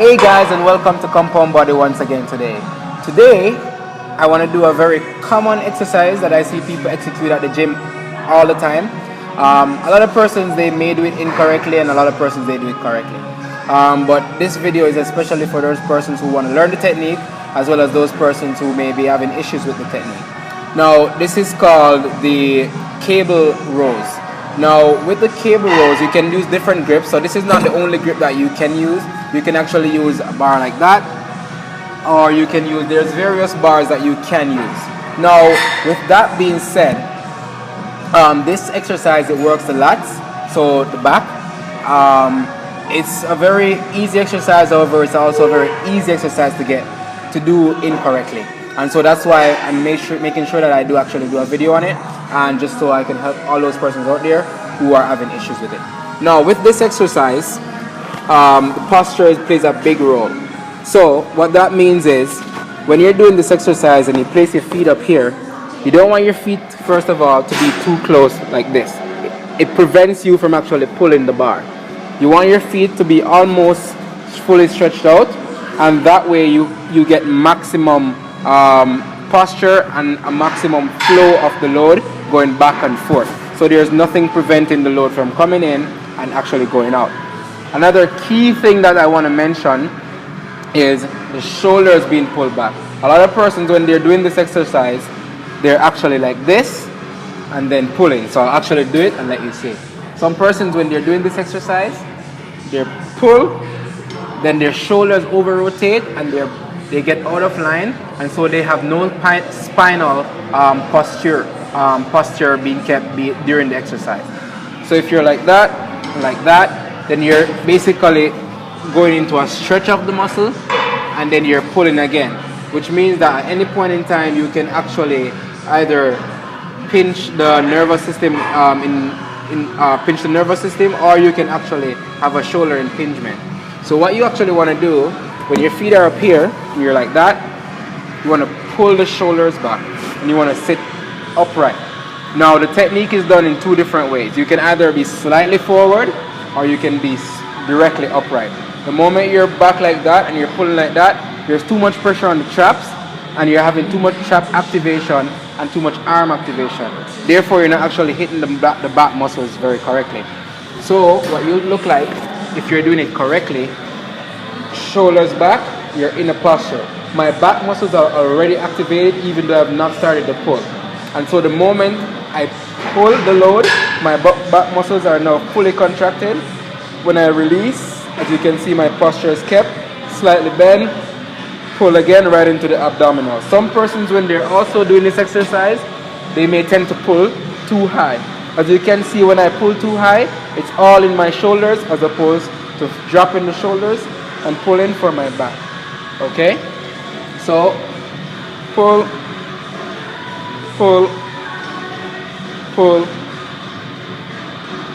Hey guys, and welcome to Compound Body once again today. Today, I want to do a very common exercise that I see people execute at the gym all the time. A lot of persons they may do it incorrectly, and a lot of persons they do it correctly. But this video is especially for those persons who want to learn the technique, as well as those persons who may be having issues with the technique. Now, this is called the cable rows. Now, with the cable rows, you can use different grips. So this is not the only grip that you can use. You can actually use a bar like that, or you can use, there's various bars that you can use. Now, with that being said, this exercise, it works the lats, so the back. It's a very easy exercise, however, it's also a very easy exercise to do incorrectly. And so that's why I'm making sure that I do actually do a video on it, and just so I can help all those persons out there who are having issues with it. Now, with this exercise, the posture plays a big role. So what that means is, when you're doing this exercise and you place your feet up here, you don't want your feet, first of all, to be too close like this. It prevents you from actually pulling the bar. You want your feet to be almost fully stretched out, and that way you get maximum posture and a maximum flow of the load going back and forth. So there's nothing preventing the load from coming in and actually going out. Another key thing that I want to mention is the shoulders being pulled back. A lot of persons, when they're doing this exercise, they're actually like this and then pulling. So I'll actually do it and let you see. Some persons, when they're doing this exercise, they pull, then their shoulders over rotate and they get out of line, and so they have no spinal posture being kept during the exercise. So if you're like that, then you're basically going into a stretch of the muscle, and then you're pulling again, which means that at any point in time you can actually either pinch the nervous system pinch the nervous system, or you can actually have a shoulder impingement. So what you actually want to do when your feet are up here and you're like that, you want to pull the shoulders back and you want to sit upright. Now the technique is done in two different ways. You can either be slightly forward or you can be directly upright. The moment you're back like that and you're pulling like that, there's too much pressure on the traps and you're having too much trap activation and too much arm activation. Therefore, you're not actually hitting the back muscles very correctly. So what you look like, if you're doing it correctly, shoulders back, you're in a posture. My back muscles are already activated even though I've not started the pull. And so the moment I pull the load, my back muscles are now fully contracted. When I release, as you can see, my posture is kept, slightly bend, pull again right into the abdominal. Some persons, when they're also doing this exercise, they may tend to pull too high. As you can see, when I pull too high, it's all in my shoulders as opposed to dropping the shoulders and pulling for my back. Okay? So, pull, pull, pull,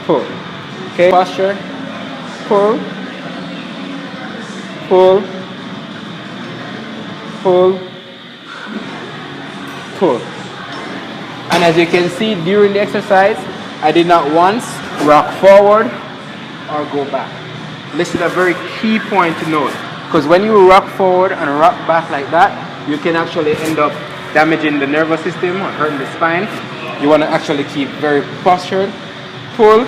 pull. Okay? Posture, pull, pull, pull, pull. And as you can see, during the exercise, I did not once rock forward or go back. This is a very key point to note, because when you rock forward and rock back like that, you can actually end up damaging the nervous system or hurting the spine. You want to actually keep very postured. Pull,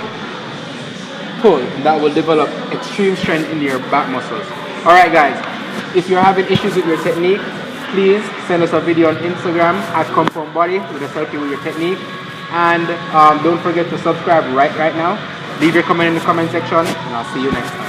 pull. That will develop extreme strength in your back muscles. Alright guys, if you're having issues with your technique, please send us a video on Instagram at Compound Body. We'll just help you with your technique. And don't forget to subscribe right now. Leave your comment in the comment section, and I'll see you next time.